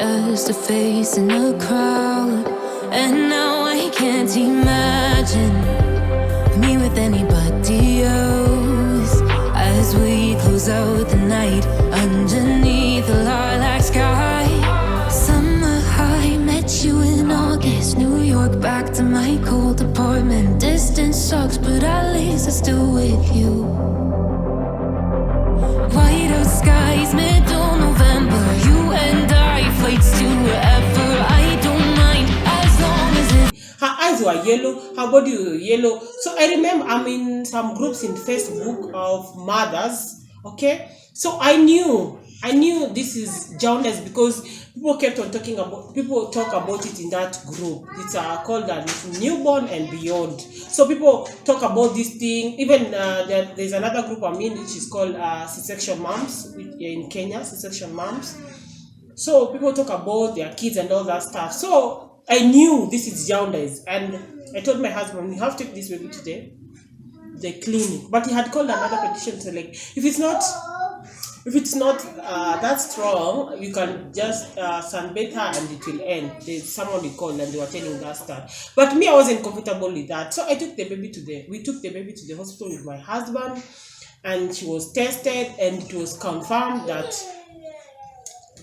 just a face in a crowd. And now I can't imagine me with anybody else. As we close out the night underneath the lilac sky. Summer high, met you in August. New York, back to my cold apartment. Distance sucks, but at least I'm still with you. White out skies, middle November. You and I, flights to wherever. I don't mind as long as it's... Her eyes were yellow, her body was yellow. So I remember I'm in some groups in Facebook of mothers. Okay, so I knew this is jaundice because people kept on people talk about it in that group. It's called newborn and beyond. So people talk about this thing. Even there's another group I'm in which is called C-section moms in Kenya. C-section moms. So people talk about their kids and all that stuff. So I knew this is jaundice, and I told my husband, we have to take this baby to the clinic. But he had called another petition, so like if it's not that strong, you can just sunbathe her and it will end. There's someone we called and they were telling us that. But me, I wasn't comfortable with that. So we took the baby to the hospital with my husband, and she was tested and it was confirmed that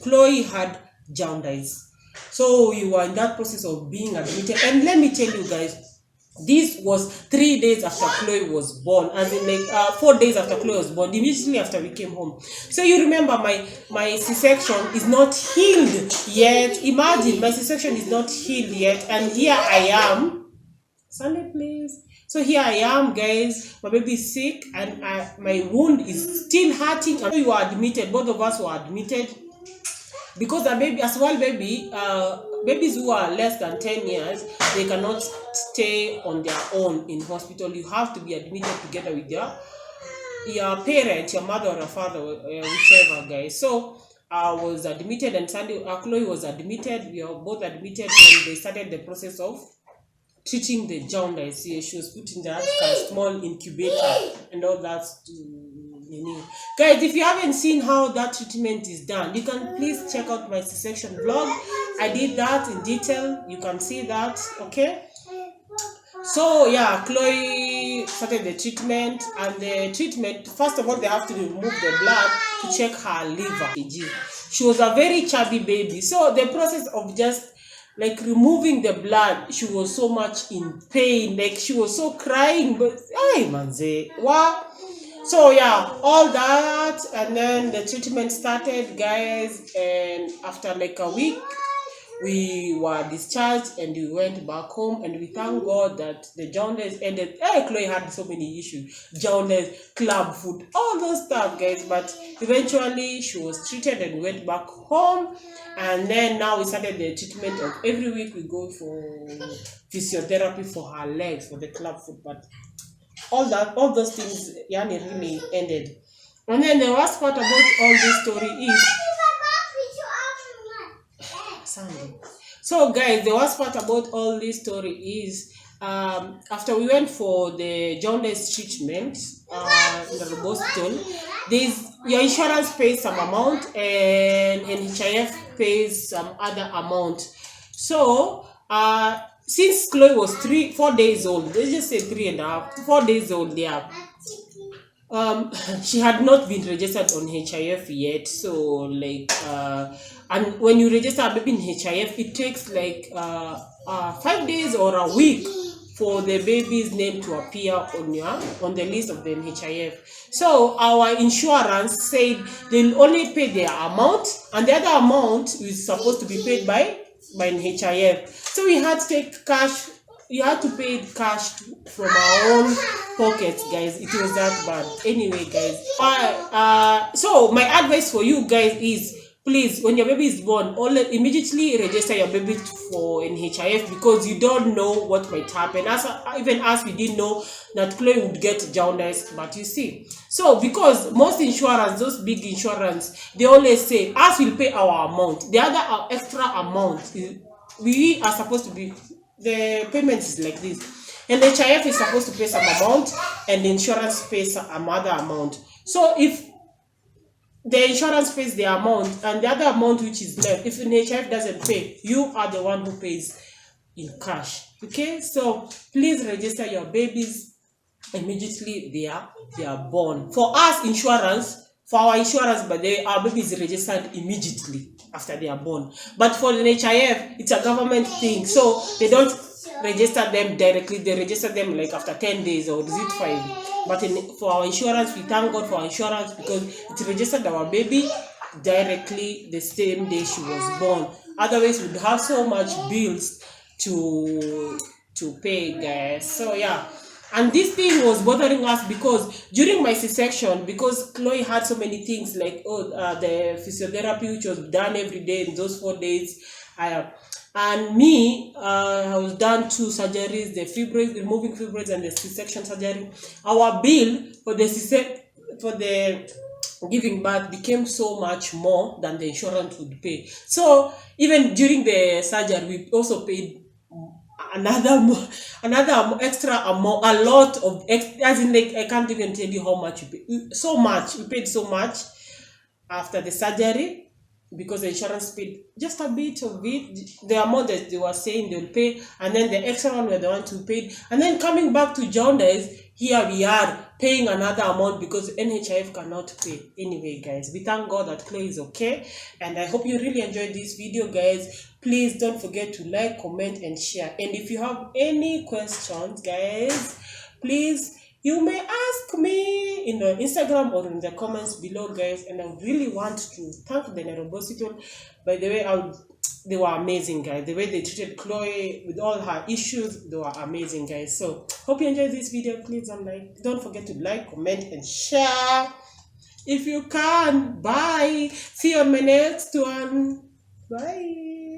Chloe had jaundice. So we were in that process of being admitted. And let me tell you guys, this was 3 days after Chloe was born, as in like 4 days after Chloe was born, immediately after we came home. So you remember my C-section is not healed yet. Imagine, my C-section is not healed yet, and here I am. Sunday, please. So here I am, guys. My baby is sick, and my wound is still hurting. And we were admitted. Both of us were admitted because the baby, as well, babies who are less than 10 years, they cannot stay on their own in hospital. You have to be admitted together with your parent, your mother or your father, whichever, guys. So I was admitted, and Sandy, Chloe was admitted. We were both admitted, and they started the process of treating the jaundice. She was put in that small incubator and all that. Guys, if you haven't seen how that treatment is done, you can please check out my C-section vlog. I did that in detail. You can see that. Okay, so yeah, Chloe started the treatment, and the treatment, first of all, they have to remove the blood to check her liver. She was a very chubby baby, so the process of just like removing the blood, she was so much in pain, like she was so crying, but hey manze, wow. So yeah, all that, and then the treatment started, guys, and after like a week we were discharged and we went back home, and we thank God that the jaundice ended. Chloe had so many issues, jaundice, club food, all those stuff, guys, but eventually she was treated and went back home. And then now we started the treatment of every week we go for physiotherapy for her legs, for the club foot, but all those things really ended. And then the worst part about all this story is so guys, the worst part about all this story is after we went for the jaundice treatment in the hospital, your insurance pays some amount and NHIF pays some other amount. So since Chloe was 4 days old, let's just say 4 days old, yeah. She had not been registered on HIF yet. So like and when you register a baby in HIF, it takes like 5 days or a week for the baby's name to appear on the list of the NHIF. So our insurance said they'll only pay their amount, and the other amount is supposed to be paid by NHIF. So we had to take cash. You had to pay cash from our own pockets, guys. It was that bad. Anyway, guys, so my advice for you guys is, please, when your baby is born, immediately register your baby for NHIF, because you don't know what might happen. Even us, we didn't know that Chloe would get jaundice, but you see. So because most insurance, those big insurance, they always say, us will pay our amount. The other extra amount, we are supposed to be, the payment is like this. And the HIF is supposed to pay some amount, and the insurance pays another amount. So if the insurance pays the amount, and the other amount which is left, if NHIF doesn't pay, you are the one who pays in cash. Okay, so please register your babies immediately they are born. For us insurance, for our insurance, but our baby is registered immediately after they are born. But for the NHIF, it's a government thing, so they don't register them directly. They register them like after 10 days, or is it 5? But for our insurance, we thank God for our insurance, because it registered our baby directly the same day she was born. Otherwise, we'd have so much bills to pay, guys. So yeah, and this thing was bothering us because during my C-section, because Chloe had so many things like the physiotherapy which was done every day in those 4 days, and me, I was done 2 surgeries, the fibroids, removing fibroids, and the C-section surgery. Our bill for the giving birth became so much more than the insurance would pay. So even during the surgery, we also paid another extra amount, a lot of as in, like, I can't even tell you how much we paid. So much, we paid so much after the surgery, because the insurance paid just a bit of it, the amount that they were saying they'll pay, and then the extra one were the ones who paid. And then coming back to jaundice, here we are paying another amount because NHIF cannot pay. Anyway, guys, we thank God that Chloe is okay, and I hope you really enjoyed this video, guys. Please don't forget to like, comment, and share. And if you have any questions, guys, please, you may ask me in the Instagram or in the comments below, guys. And I really want to thank the Nairobi Hospital. By the way, they were amazing, guys. The way they treated Chloe with all her issues, they were amazing, guys. So hope you enjoyed this video. Please don't forget to like, comment, and share if you can. Bye. See you on my next one. Bye.